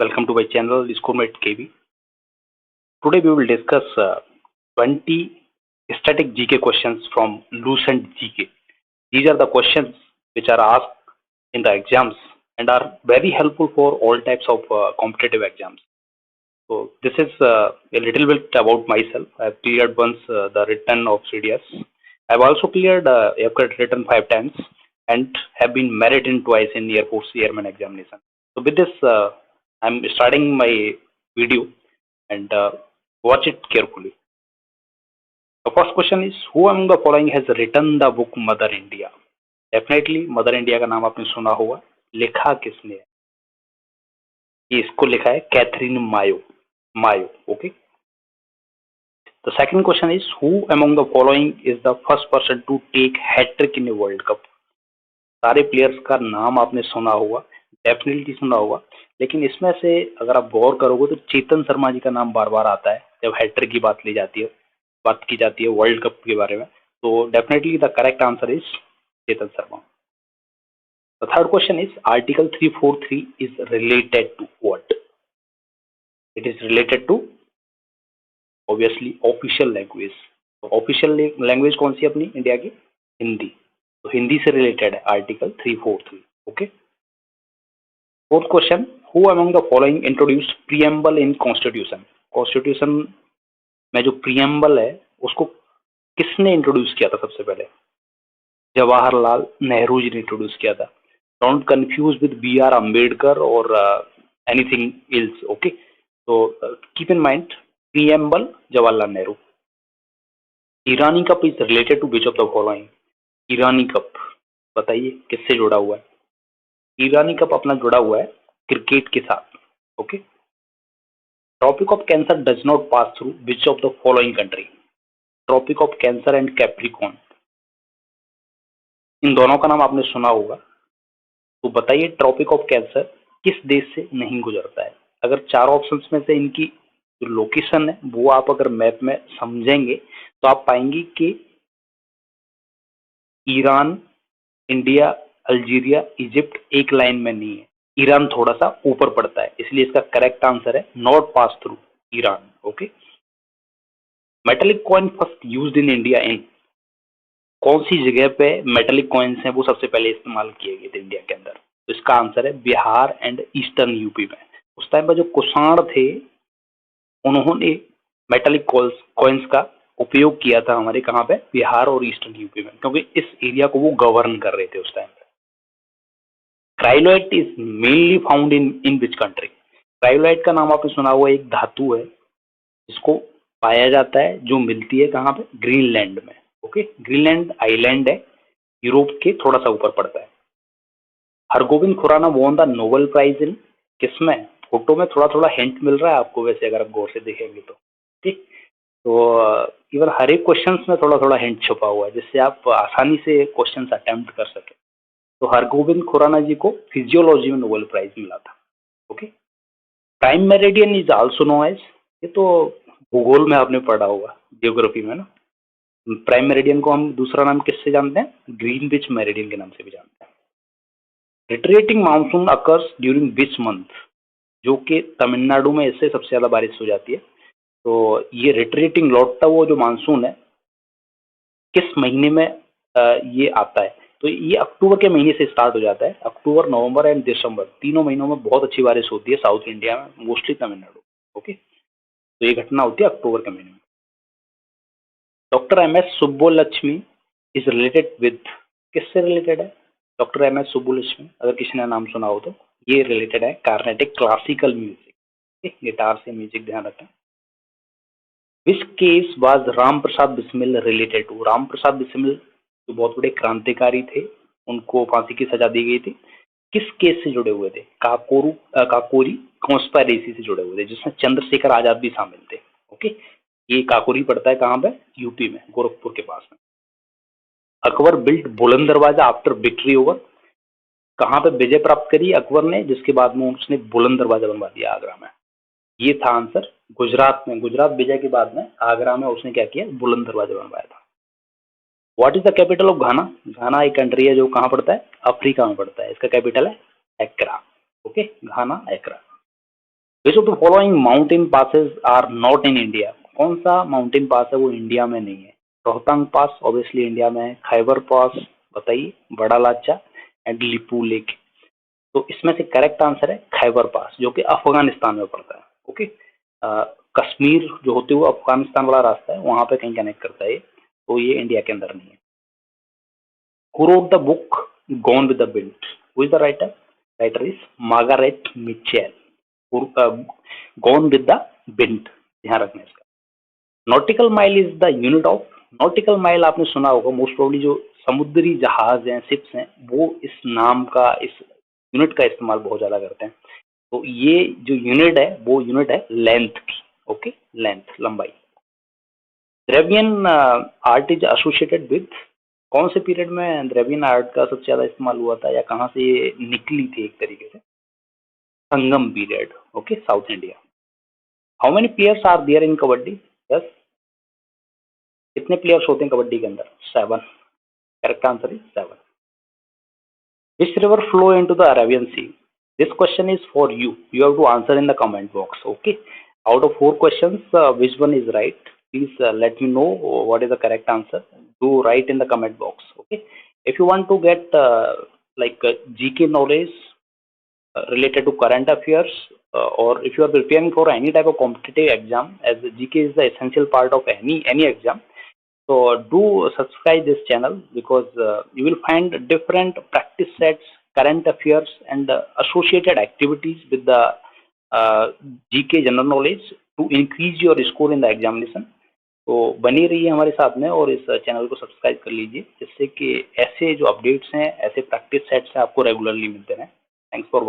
Welcome to my channel Schoolmate KB. Today we will discuss 20 static GK questions from Lucent GK. These are the questions which are asked in the exams and are very helpful for all types of competitive exams. So this is a little bit about myself. I have cleared once the written of CDS. I have also cleared aircraft written 5 times and have been merit in twice in Air Force Airman examination. So with this, I'm starting my video and watch it carefully. The first question is, who among the following has written the book Mother India? Definitely mother India का नाम आपने सुना होगा. लिखा किसने है? ये इसको लिखा है Katherine Mayo. Okay. The second question is, who among the following is the first person to take hat-trick in a World Cup? सारे प्लेयर्स का नाम आपने सुना होगा, डेफिनेटली सुना होगा, लेकिन इसमें से अगर आप गौर करोगे तो चेतन शर्मा जी का नाम बार बार आता है जब हैट्रिक की बात की जाती है वर्ल्ड कप के बारे में. तो definitely the correct answer is Chetan Sharma. The third question is, article 343 is related to what? It is related to obviously official language. तो ऑफिशियल लैंग्वेज कौन सी अपनी इंडिया की? हिंदी. तो हिंदी से रिलेटेड है article 343. Okay. Fourth question, who among the following introduced preamble in constitution? Constitution में जो प्रीएम्बल है उसको किसने इंट्रोड्यूस किया था सबसे पहले? जवाहरलाल नेहरू जी ने इंट्रोड्यूस किया था. Don't confuse with BR Ambedkar और एनीथिंग एल्स. ओके. तो keep in mind, preamble Jawaharlal Nehru. Irani cup is related to which of the following? Irani cup बताइए किससे जुड़ा हुआ है? ईरानी कप अपना जुड़ा हुआ है क्रिकेट के साथ. Okay. Tropic of cancer does not pass through which of the following country? Tropic of cancer and capricorn, इन दोनों का नाम आपने सुना होगा. तो बताइए ट्रॉपिक ऑफ कैंसर किस देश से नहीं गुजरता है? अगर 4 ऑप्शंस में से इनकी जो लोकेशन है वो आप अगर मैप में समझेंगे तो आप पाएंगे कि ईरान, इंडिया, अल्जीरिया, इजिप्ट एक लाइन में नहीं है. ईरान थोड़ा सा ऊपर पड़ता है, इसलिए इसका करेक्ट आंसर है not pass through Iran. Okay. Metallic coin first used in India in? कौन सी जगह पे मेटेलिक कॉइन्स हैं वो सबसे पहले इस्तेमाल किए गए थे इंडिया के अंदर? तो इसका आंसर है बिहार एंड ईस्टर्न यूपी में. उस टाइम पर जो कुषाण थे उन्होंने मेटेलिक कॉइन्स का उपयोग किया था हमारे कहाँ पे? बिहार और ईस्टर्न यूपी में, क्योंकि इस एरिया को वो गवर्न कर रहे थे उस टाइम पे. Cryolite is mainly found in which country? Cryolite का नाम आपने सुना हुआ, एक धातु है जिसको पाया जाता है, जो मिलती है कहाँ पे? ग्रीनलैंड में. ओके. ग्रीनलैंड आइलैंड है, यूरोप के थोड़ा सा ऊपर पड़ता है. Hargobind Khurana won the Nobel prize in? किसमें? फोटो में थोड़ा थोड़ा हिंट मिल रहा है आपको वैसे अगर आप गौर से देखेंगे तो. ठीक. तो इवन हर एक क्वेश्चन में थोड़ा थोड़ा हिंट छुपा हुआ है जिससे आप आसानी से क्वेश्चन अटेम्प्ट कर सके. तो हरगोविंद खुराना जी को फिजियोलॉजी में नोबेल प्राइज मिला था. Okay. Prime meridian is also no age, ये तो भूगोल में आपने पढ़ा होगा, जियोग्राफी में ना. प्राइम मेरिडियन को हम दूसरा नाम किससे जानते हैं? ग्रीनविच मेरिडियन के नाम से भी जानते हैं. Retreating monsoon occurs during which month? जो कि तमिलनाडु में इससे सबसे ज्यादा बारिश हो जाती है. तो ये रिट्रेटिंग लौटता हुआ जो मानसून है किस महीने में ये आता है? तो ये अक्टूबर के महीने से स्टार्ट हो जाता है. अक्टूबर, नवंबर एंड दिसंबर तीनों महीनों में बहुत अच्छी बारिश होती है साउथ इंडिया में, मोस्टली तमिलनाडु. ओके. तो ये घटना होती है अक्टूबर के महीने में. Doctor MS Subbulakshmi is related with? किससे रिलेटेड है डॉक्टर MS सुब्बुलक्ष्मी? अगर किसी ने नाम सुना हो तो ये रिलेटेड है कार्नेटिक क्लासिकल म्यूजिक, गिटार से म्यूजिक, ध्यान रखें. Which case was Ram Prasad Bismil related to? Ram Prasad Bismil जो बहुत बड़े क्रांतिकारी थे, उनको फांसी की सजा दी गई थी. किस केस से जुड़े हुए थे? काकोरी कॉन्स्पिरेसी से जुड़े हुए थे, जिसमें चंद्रशेखर आजाद भी शामिल थे. ओके. ये काकोरी पड़ता है कहाँ पे? यूपी में, गोरखपुर के पास में. अकबर बिल्ट बुलंद दरवाजा आफ्टर विक्ट्री ओवर? कहाँ पे विजय प्राप्त करी अकबर ने जिसके बाद में उसने बुलंद दरवाजा बनवा दिया आगरा में? ये था आंसर गुजरात में. गुजरात विजय के बाद में आगरा में उसने क्या किया? बुलंद दरवाजा बनवाया था. What is the capital of Ghana? Ghana एक कंट्री है जो कहाँ पड़ता है? अफ्रीका में पड़ता है. इसका कैपिटल है Accra. Okay. Ghana, Accra. Which of the following mountain passes are not in India? कौन सा माउंटेन पास है वो इंडिया में नहीं है? रोहतांग पास ऑब्वियसली इंडिया में है, खैबर पास बताइए, बड़ा लाचा एंड लिपू लेक। तो इसमें से करेक्ट आंसर है खैबर पास, जो कि अफगानिस्तान में पड़ता है। ओके, कश्मीर जो होते हुए अफगानिस्तान वाला रास्ता है, वहां पे कहीं कनेक्ट करता है, तो ये इंडिया के अंदर नहीं है। Who wrote the book Gone with the Wind? Who is the writer? Writer is Margaret Mitchell. Gone with the Wind, ध्यान रखना इसका। Nautical mile is the unit of, nautical mile आपने सुना होगा, मोस्ट प्रोबेबली जो समुद्री जहाज हैं, शिप्स हैं, वो इस नाम का, इस यूनिट का इस्तेमाल बहुत ज्यादा करते हैं। तो ये जो यूनिट है वो यूनिट है लेंथ की। ओके, लेंथ, लंबाई। द्रवियन आर्ट इज एसोसिएटेड विद, कौन से पीरियड में द्रवियन आर्ट का सबसे ज्यादा इस्तेमाल हुआ था, या कहाँ से ये निकली थी एक तरीके से? Sangam period. Okay, south India. How many players are there in kabaddi? Yes, कितने प्लेयर्स होते हैं कबड्डी के अंदर? 7। Correct answer is 7। Which river flow into the Arabian Sea? This question is for you. You have to answer in the comment box. Okay. Out of 4 questions, which one is right? Please let me know what is the correct answer. Do write in the comment box. Okay. If you want to get GK knowledge related to current affairs, or if you are preparing for any type of competitive exam, as GK is the essential part of any exam, so do subscribe this channel, because you will find different practice sets, current affairs and associated activities with the GK general knowledge to increase your score in the examination. तो बनी रहिए हमारे साथ में और इस channel को subscribe कर लीजिए, जिससे कि ऐसे जो अपडेट्स हैं, ऐसे प्रैक्टिस सेट्स हैं, आपको रेगुलरली मिलते रहें। Thanks for